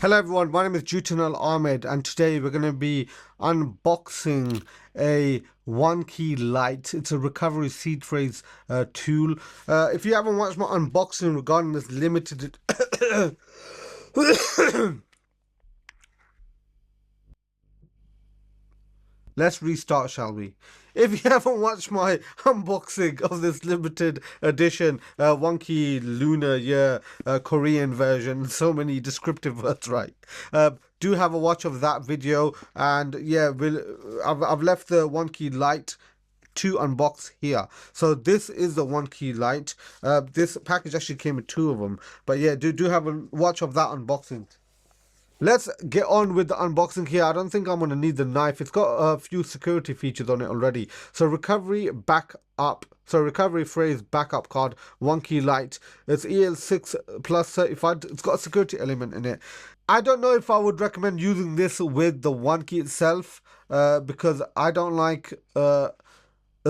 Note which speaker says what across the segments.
Speaker 1: Hello everyone, my name is Jutanal Ahmed and today we're going to be unboxing a Onekey Lite. It's a recovery seed phrase tool. If you haven't watched my unboxing regarding this limited let's restart, shall we? If you haven't watched my unboxing of this limited edition Onekey Lunar Year Korean version, so many descriptive words, right? Do have a watch of that video, and yeah, I've left the Onekey Lite to unbox here. So this is the Onekey Lite. This package actually came with two of them, but yeah, do have a watch of that unboxing. Let's get on with the unboxing here. I don't think I'm going to need the knife. It's got a few security features on it already. So recovery phrase backup card, Onekey Lite. It's EL6 plus certified. It's got a security element in it. I don't know if I would recommend using this with the Onekey itself because I don't like a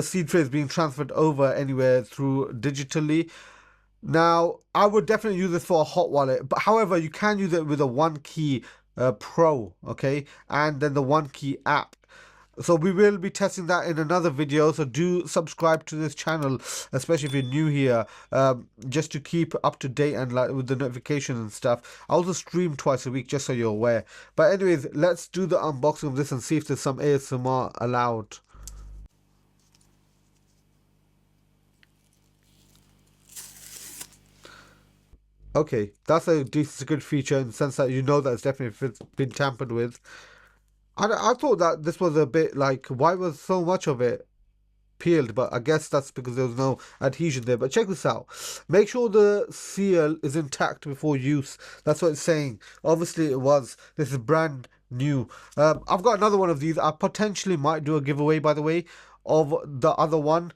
Speaker 1: seed phrase being transferred over anywhere through digitally. Now, I would definitely use this for a hot wallet, but however, you can use it with a Onekey Pro, okay, and then the Onekey app. So we will be testing that in another video. So do subscribe to this channel, especially if you're new here, just to keep up to date and like with the notifications and stuff. I also stream twice a week, just so you're aware. But anyways, let's do the unboxing of this and see if there's some ASMR allowed. Okay, that's a decent good feature in the sense that you know that it's definitely been tampered with. I thought that this was a bit like, why was so much of it peeled? But I guess that's because there was no adhesion there. But check this out. Make sure the seal is intact before use. That's what it's saying. Obviously it was. This is brand new. I've got another one of these. I potentially might do a giveaway, by the way, of the other one.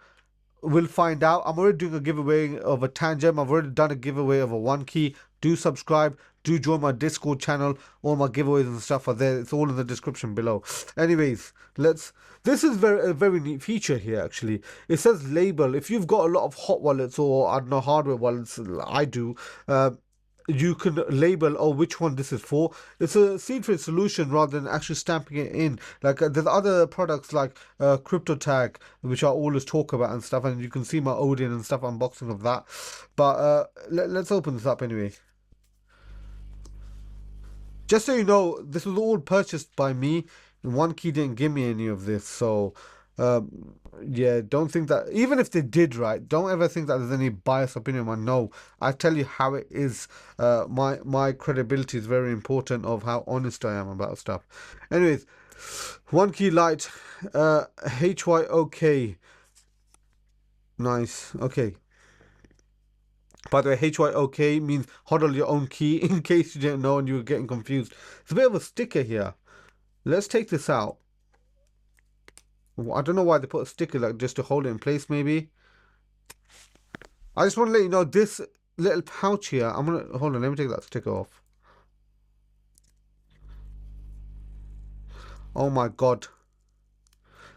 Speaker 1: We'll find out. I'm already doing a giveaway of a Tangem. I've already done a giveaway of a Onekey. Do subscribe. Do join my Discord channel. All my giveaways and stuff are there. It's all in the description below. Anyways, this is a very neat feature here, actually. It says label. If you've got a lot of hot wallets or, I don't know, hardware wallets, I do, you can label, oh, which one this is for. It's a seed phrase solution rather than actually stamping it in. Like there's other products like crypto tag, which I always talk about and stuff, and you can see my Odin and stuff unboxing of that. But let's open this up anyway. Just so you know, this was all purchased by me. Onekey didn't give me any of this, so yeah, don't think that, even if they did, right, don't ever think that there's any biased opinion. I know, I tell you how it is. My credibility is very important of how honest I am about stuff. Anyways, Onekey Lite, HYOK. Nice. Okay. By the way, HYOK means hodl your own key, in case you didn't know and you were getting confused. It's a bit of a sticker here. Let's take this out. I don't know why they put a sticker, like just to hold it in place, maybe. I just want to let you know this little pouch here. I'm gonna hold on. Let me take that sticker off. Oh my god,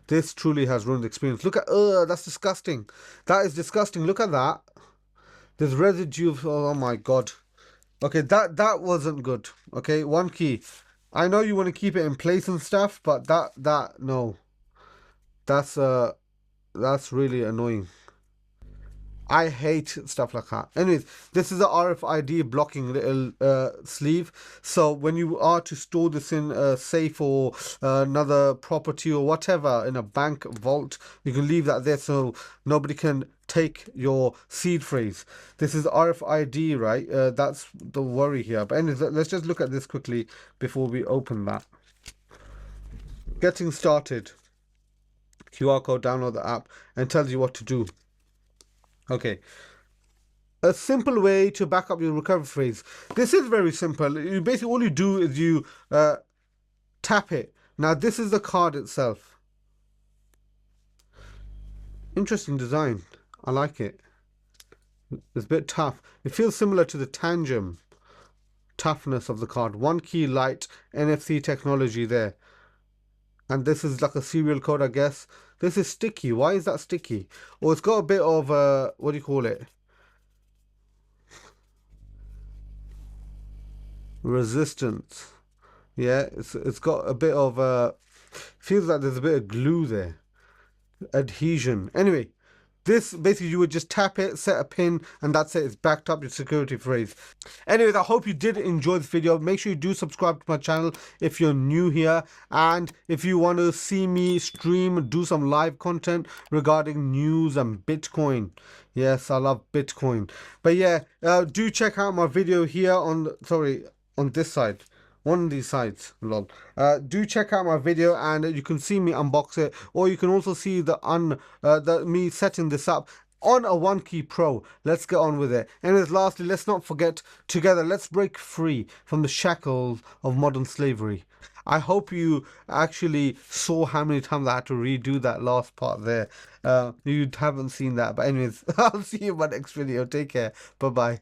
Speaker 1: this truly has ruined the experience. Look at, that's disgusting. That is disgusting. Look at that. There's residue of, oh my god. Okay, that wasn't good. Okay, Onekey. I know you want to keep it in place and stuff, but no. That's really annoying. I hate stuff like that. Anyways, this is a RFID blocking little sleeve. So when you are to store this in a safe or another property or whatever, in a bank vault, you can leave that there so nobody can take your seed phrase. This is RFID, right? That's the worry here. But anyways, let's just look at this quickly before we open that. Getting started. QR code, download the app, and tells you what to do. Okay. A simple way to back up your recovery phrase. This is very simple. You basically, all you do is you tap it. Now this is the card itself. Interesting design. I like it. It's a bit tough. It feels similar to the Tangem toughness of the card. Onekey Lite NFC technology there. And this is like a serial code, I guess. This is sticky. Why is that sticky? Or it's got a bit of, what do you call it? resistance. Yeah, it's got a bit of feels like there's a bit of glue there. Adhesion. Anyway, this basically you would just tap it, set a pin, and that's it. It's backed up your security phrase. Anyways, I hope you did enjoy this video. Make sure you do subscribe to my channel if you're new here, and if you want to see me stream, do some live content regarding news and Bitcoin. Yes, I love Bitcoin. But yeah, do check out my video here on on this side. One of these sides, lol. Do check out my video, and you can see me unbox it, or you can also see me setting this up on a Onekey Pro. Let's get on with it. Anyways, lastly, let's not forget, together, let's break free from the shackles of modern slavery. I hope you actually saw how many times I had to redo that last part there. You haven't seen that, but anyways, I'll see you in my next video. Take care. Bye bye.